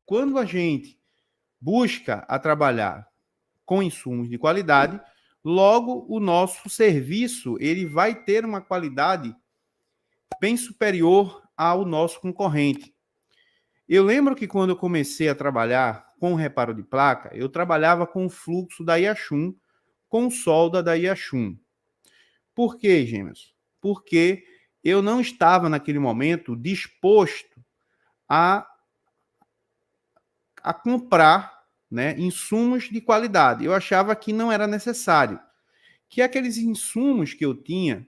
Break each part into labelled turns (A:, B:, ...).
A: quando a gente busca a trabalhar com insumos de qualidade, logo o nosso serviço ele vai ter uma qualidade bem superior ao nosso concorrente. Eu lembro que quando eu comecei a trabalhar com reparo de placa, eu trabalhava com o fluxo da Yachun, com solda da Yachun. Por quê, gêmeos? Porque eu não estava naquele momento disposto a comprar, né, insumos de qualidade. Eu achava que não era necessário. Que aqueles insumos que eu tinha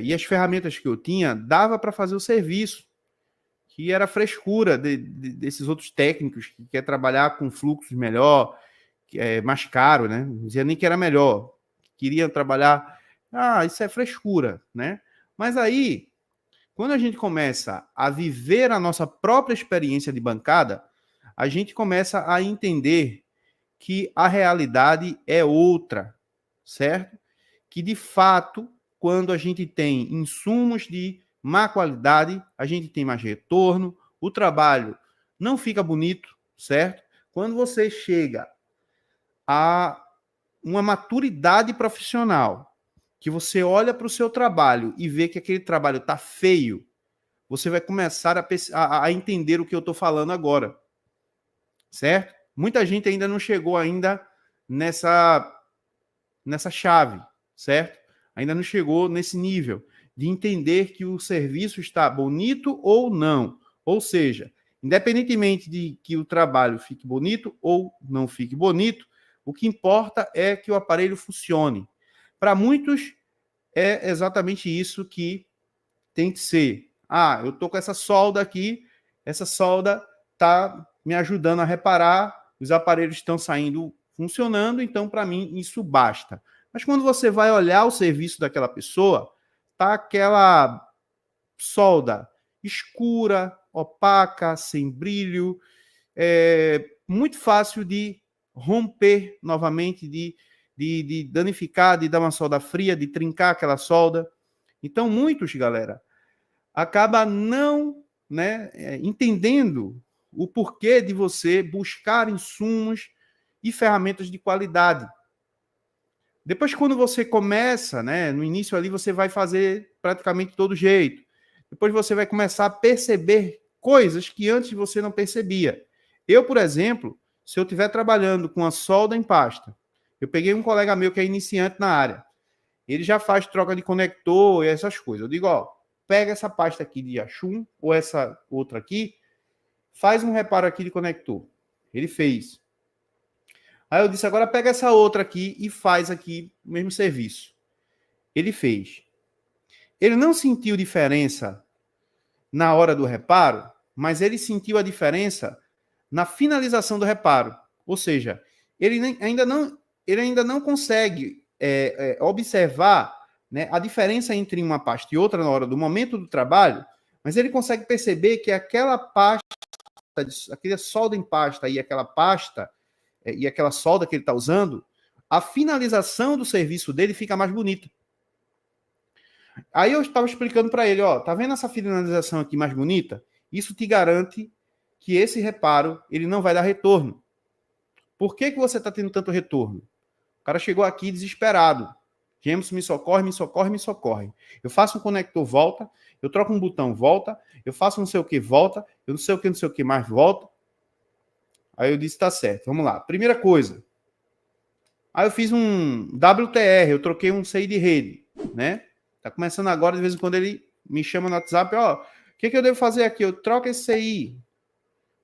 A: e as ferramentas que eu tinha dava para fazer o serviço, que era frescura desses outros técnicos que quer trabalhar com fluxos melhor, que é mais caro, né? Não dizia nem que era melhor. Queriam trabalhar, isso é frescura, né? Mas aí, quando a gente começa a viver a nossa própria experiência de bancada, a gente começa a entender que a realidade é outra, certo? Que, de fato, quando a gente tem insumos de má qualidade, a gente tem mais retorno, o trabalho não fica bonito, certo? Quando você chega a uma maturidade profissional, que você olha para o seu trabalho e vê que aquele trabalho está feio, você vai começar a entender o que eu estou falando agora, certo? Muita gente ainda não chegou ainda nessa chave, certo? Ainda não chegou nesse nível de entender que o serviço está bonito ou não. Ou seja, independentemente de que o trabalho fique bonito ou não fique bonito, o que importa é que o aparelho funcione. Para muitos, é exatamente isso que tem que ser. Eu estou com essa solda aqui, essa solda está me ajudando a reparar, os aparelhos estão saindo funcionando, então para mim isso basta. Mas quando você vai olhar o serviço daquela pessoa, tá aquela solda escura, opaca, sem brilho, muito fácil de romper novamente, de danificar, de dar uma solda fria, de trincar aquela solda. Então, muitos, galera, acaba não, né, entendendo o porquê de você buscar insumos e ferramentas de qualidade. Depois, quando você começa, né, no início ali você vai fazer praticamente todo jeito. Depois você vai começar a perceber coisas que antes você não percebia. Eu, por exemplo, se eu estiver trabalhando com a solda em pasta, eu peguei um colega meu que é iniciante na área, ele já faz troca de conector e essas coisas. Eu digo, pega essa pasta aqui de Yachun ou essa outra aqui, faz um reparo aqui de conector. Ele fez. Aí eu disse, agora pega essa outra aqui e faz aqui o mesmo serviço. Ele fez. Ele não sentiu diferença na hora do reparo, mas ele sentiu a diferença na finalização do reparo. Ou seja, ele ainda não consegue observar, né, a diferença entre uma pasta e outra na hora do momento do trabalho, mas ele consegue perceber que aquela pasta, aquela solda em pasta e aquela pasta e aquela solda que ele está usando, a finalização do serviço dele fica mais bonita. Aí eu estava explicando para ele, tá vendo essa finalização aqui mais bonita? Isso te garante que esse reparo ele não vai dar retorno. Por que você está tendo tanto retorno? O cara chegou aqui desesperado. James, me socorre, me socorre, me socorre. Eu faço um conector, volta. Eu troco um botão, volta. Eu faço não sei o que, volta. Eu não sei o que mais, volta. Aí eu disse, tá certo, vamos lá. Primeira coisa. Aí eu fiz um WTR, eu troquei um CI de rede, né? Tá começando agora, de vez em quando ele me chama no WhatsApp, o que eu devo fazer aqui? Eu troco esse CI,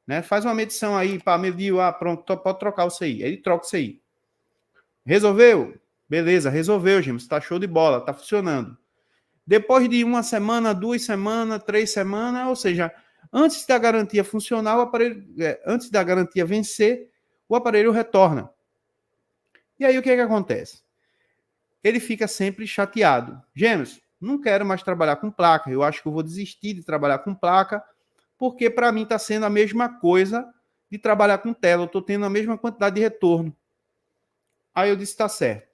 A: né? Faz uma medição aí para medir, pronto, pode trocar o CI. Ele troca o CI. Resolveu? Beleza, resolveu, James. Tá show de bola, tá funcionando. Depois de uma semana, 2 semanas, 3 semanas, ou seja, antes da garantia funcionar, o aparelho, antes da garantia vencer, o aparelho retorna. E aí o que acontece? Ele fica sempre chateado. James, não quero mais trabalhar com placa. Eu acho que eu vou desistir de trabalhar com placa, porque para mim está sendo a mesma coisa de trabalhar com tela. Eu estou tendo a mesma quantidade de retorno. Aí eu disse, tá certo.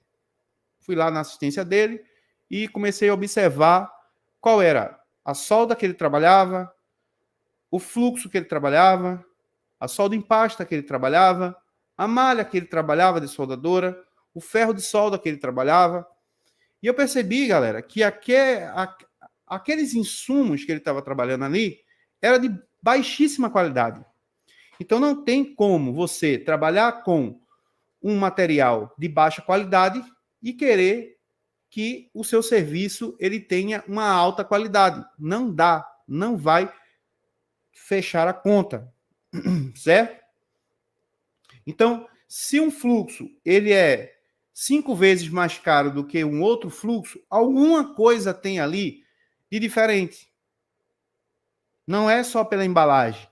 A: Fui lá na assistência dele e comecei a observar qual era a solda que ele trabalhava, o fluxo que ele trabalhava, a solda em pasta que ele trabalhava, a malha que ele trabalhava de soldadora, o ferro de solda que ele trabalhava. E eu percebi, galera, que aqueles insumos que ele estava trabalhando ali era de baixíssima qualidade. Então não tem como você trabalhar com um material de baixa qualidade e querer que o seu serviço ele tenha uma alta qualidade. Não dá, não vai fechar a conta, certo? Então, se um fluxo ele é 5 vezes mais caro do que um outro fluxo, alguma coisa tem ali de diferente. Não é só pela embalagem.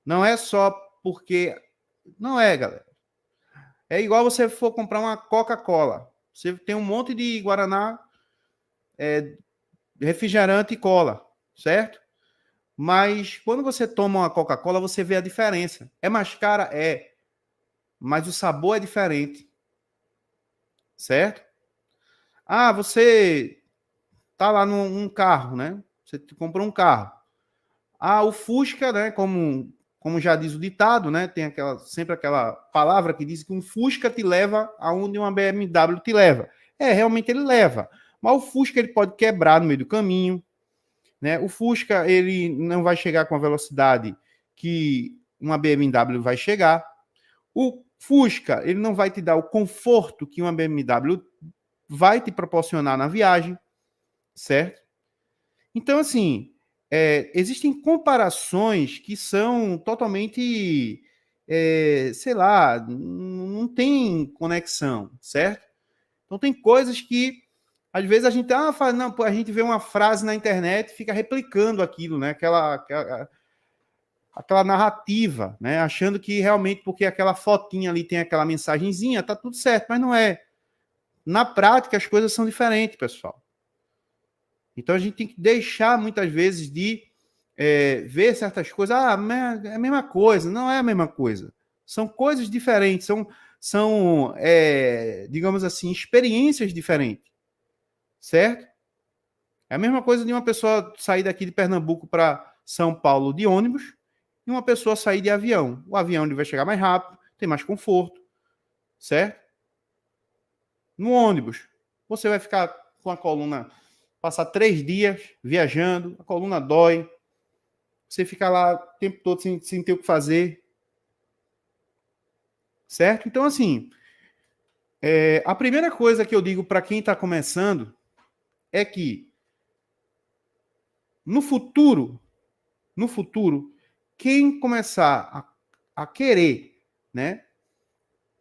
A: Não é só porque... Não é, galera. É igual você for comprar uma Coca-Cola. Você tem um monte de Guaraná, refrigerante e cola, certo? Mas quando você toma uma Coca-Cola, você vê a diferença. É mais cara? É. Mas o sabor é diferente. Certo? Ah, você tá lá num carro, né? Você comprou um carro. Ah, o Fusca, né? Como já diz o ditado, né? Tem sempre aquela palavra que diz que um Fusca te leva aonde uma BMW te leva. Realmente ele leva. Mas o Fusca ele pode quebrar no meio do caminho, né? O Fusca ele não vai chegar com a velocidade que uma BMW vai chegar. O Fusca ele não vai te dar o conforto que uma BMW vai te proporcionar na viagem, certo? Então, assim, existem comparações que são totalmente, sei lá, não tem conexão, certo? Então, tem coisas que, às vezes, a gente, não, a gente vê uma frase na internet e fica replicando aquilo, né? Aquela narrativa, né? Achando que realmente, porque aquela fotinha ali tem aquela mensagenzinha, tá tudo certo, mas não é. Na prática, as coisas são diferentes, pessoal. Então, a gente tem que deixar, muitas vezes, de ver certas coisas. É a mesma coisa. Não é a mesma coisa. São coisas diferentes. São digamos assim, experiências diferentes. Certo? É a mesma coisa de uma pessoa sair daqui de Pernambuco para São Paulo de ônibus e uma pessoa sair de avião. O avião ele vai chegar mais rápido, tem mais conforto. Certo? No ônibus, você vai ficar com a coluna... Passar 3 dias viajando, a coluna dói, você fica lá o tempo todo sem ter o que fazer. Certo? Então, assim, a primeira coisa que eu digo para quem está começando é que no futuro, quem começar a querer, né,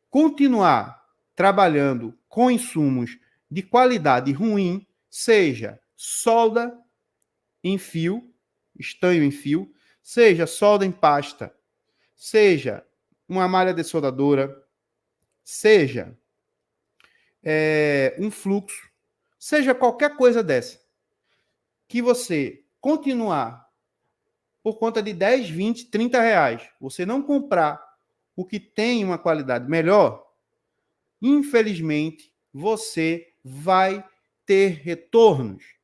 A: continuar trabalhando com insumos de qualidade ruim, seja solda em fio, estanho em fio, seja solda em pasta, seja uma malha de soldadora, seja um fluxo, seja qualquer coisa dessa, que você continuar por conta de 10, 20, 30 reais, você não comprar o que tem uma qualidade melhor, infelizmente, você vai ter retornos.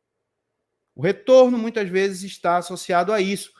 A: O retorno, muitas vezes, está associado a isso.